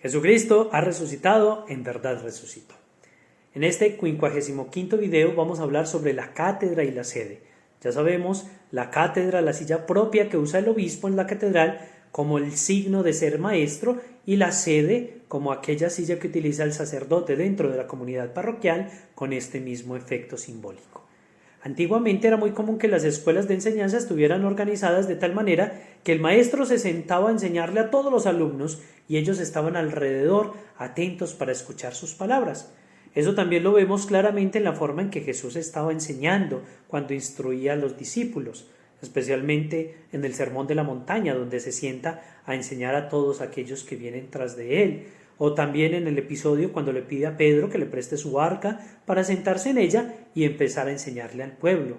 Jesucristo ha resucitado, en verdad resucitó. En este 55º video vamos a hablar sobre la cátedra y la sede. Ya sabemos, la cátedra, la silla propia que usa el obispo en la catedral como el signo de ser maestro, y la sede como aquella silla que utiliza el sacerdote dentro de la comunidad parroquial con este mismo efecto simbólico. Antiguamente era muy común que las escuelas de enseñanza estuvieran organizadas de tal manera que el maestro se sentaba a enseñarle a todos los alumnos y ellos estaban alrededor, atentos para escuchar sus palabras. Eso también lo vemos claramente en la forma en que Jesús estaba enseñando cuando instruía a los discípulos, especialmente en el Sermón de la Montaña, donde se sienta a enseñar a todos aquellos que vienen tras de él. O también en el episodio cuando le pide a Pedro que le preste su barca para sentarse en ella y empezar a enseñarle al pueblo.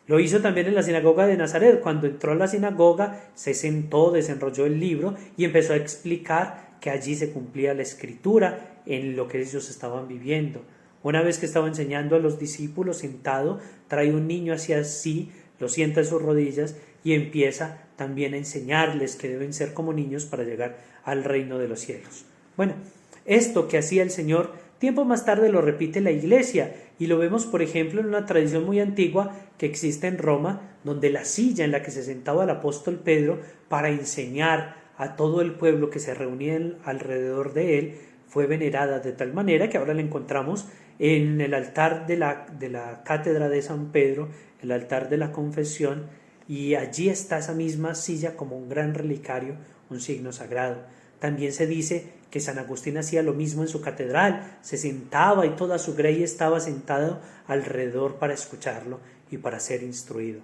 Lo hizo también en la sinagoga de Nazaret. Cuando entró a la sinagoga, se sentó, desenrolló el libro y empezó a explicar que allí se cumplía la escritura en lo que ellos estaban viviendo. Una vez que estaba enseñando a los discípulos sentado, trae un niño hacia sí, lo sienta en sus rodillas y empieza también a enseñarles que deben ser como niños para llegar al reino de los cielos. Bueno, esto que hacía el Señor, tiempo más tarde lo repite la Iglesia, y lo vemos por ejemplo en una tradición muy antigua que existe en Roma, donde la silla en la que se sentaba el apóstol Pedro para enseñar a todo el pueblo que se reunía alrededor de él fue venerada de tal manera que ahora la encontramos en el altar de la cátedra de San Pedro, el altar de la confesión, y allí está esa misma silla como un gran relicario, un signo sagrado. También se dice que San Agustín hacía lo mismo en su catedral, se sentaba y toda su grey estaba sentada alrededor para escucharlo y para ser instruido.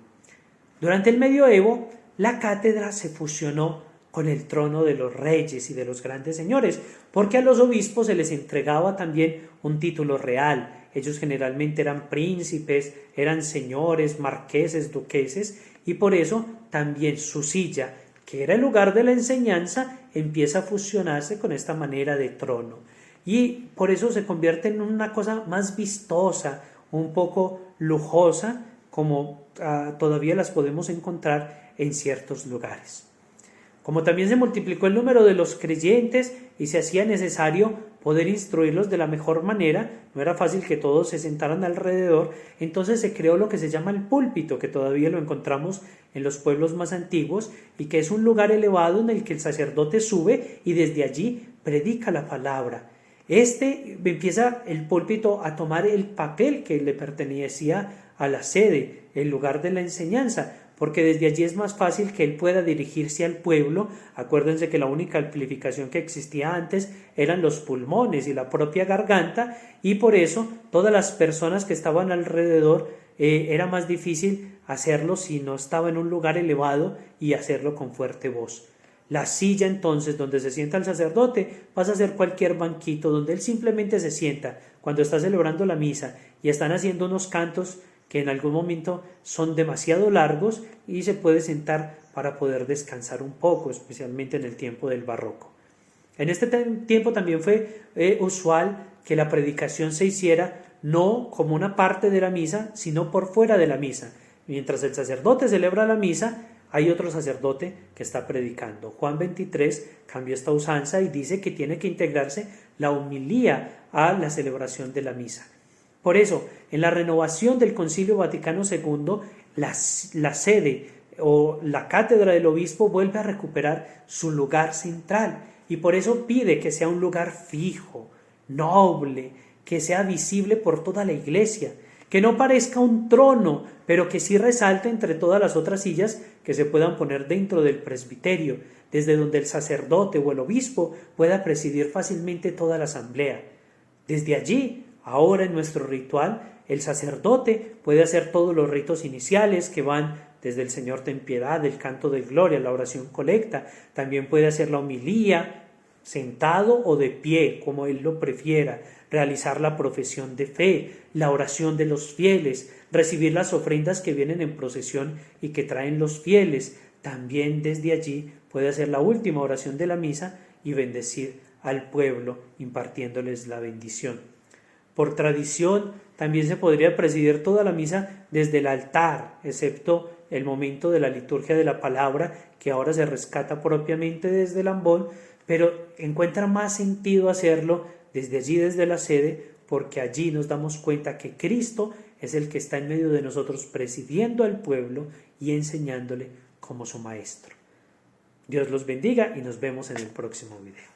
Durante el medioevo, la cátedra se fusionó con el trono de los reyes y de los grandes señores, porque a los obispos se les entregaba también un título real. Ellos generalmente eran príncipes, eran señores, marqueses, duqueses, y por eso también su silla, que era el lugar de la enseñanza, empieza a fusionarse con esta manera de trono. Y por eso se convierte en una cosa más vistosa, un poco lujosa, como todavía las podemos encontrar en ciertos lugares. Como también se multiplicó el número de los creyentes y se hacía necesario poder instruirlos de la mejor manera, no era fácil que todos se sentaran alrededor, entonces se creó lo que se llama el púlpito, que todavía lo encontramos en los pueblos más antiguos, y que es un lugar elevado en el que el sacerdote sube y desde allí predica la palabra. Empieza el púlpito a tomar el papel que le pertenecía a la sede, el lugar de la enseñanza, porque desde allí es más fácil que él pueda dirigirse al pueblo. Acuérdense que la única amplificación que existía antes eran los pulmones y la propia garganta, y por eso todas las personas que estaban alrededor era más difícil hacerlo si no estaba en un lugar elevado y hacerlo con fuerte voz. La silla entonces donde se sienta el sacerdote pasa a ser cualquier banquito donde él simplemente se sienta cuando está celebrando la misa y están haciendo unos cantos que en algún momento son demasiado largos, y se puede sentar para poder descansar un poco, especialmente en el tiempo del barroco. En este tiempo también fue usual que la predicación se hiciera no como una parte de la misa, sino por fuera de la misa. Mientras el sacerdote celebra la misa, hay otro sacerdote que está predicando. Juan 23 cambió esta usanza y dice que tiene que integrarse la homilía a la celebración de la misa. Por eso, en la renovación del Concilio Vaticano II, la sede o la cátedra del obispo vuelve a recuperar su lugar central, y por eso pide que sea un lugar fijo, noble, que sea visible por toda la iglesia, que no parezca un trono, pero que sí resalte entre todas las otras sillas que se puedan poner dentro del presbiterio, desde donde el sacerdote o el obispo pueda presidir fácilmente toda la asamblea. Desde allí, ahora en nuestro ritual, el sacerdote puede hacer todos los ritos iniciales que van desde el Señor ten piedad, el canto de gloria, la oración colecta. También puede hacer la homilía, sentado o de pie, como él lo prefiera, realizar la profesión de fe, la oración de los fieles, recibir las ofrendas que vienen en procesión y que traen los fieles. También desde allí puede hacer la última oración de la misa y bendecir al pueblo impartiéndoles la bendición. Por tradición, también se podría presidir toda la misa desde el altar, excepto el momento de la liturgia de la palabra, que ahora se rescata propiamente desde el ambón, pero encuentra más sentido hacerlo desde allí, desde la sede, porque allí nos damos cuenta que Cristo es el que está en medio de nosotros presidiendo al pueblo y enseñándole como su maestro. Dios los bendiga y nos vemos en el próximo video.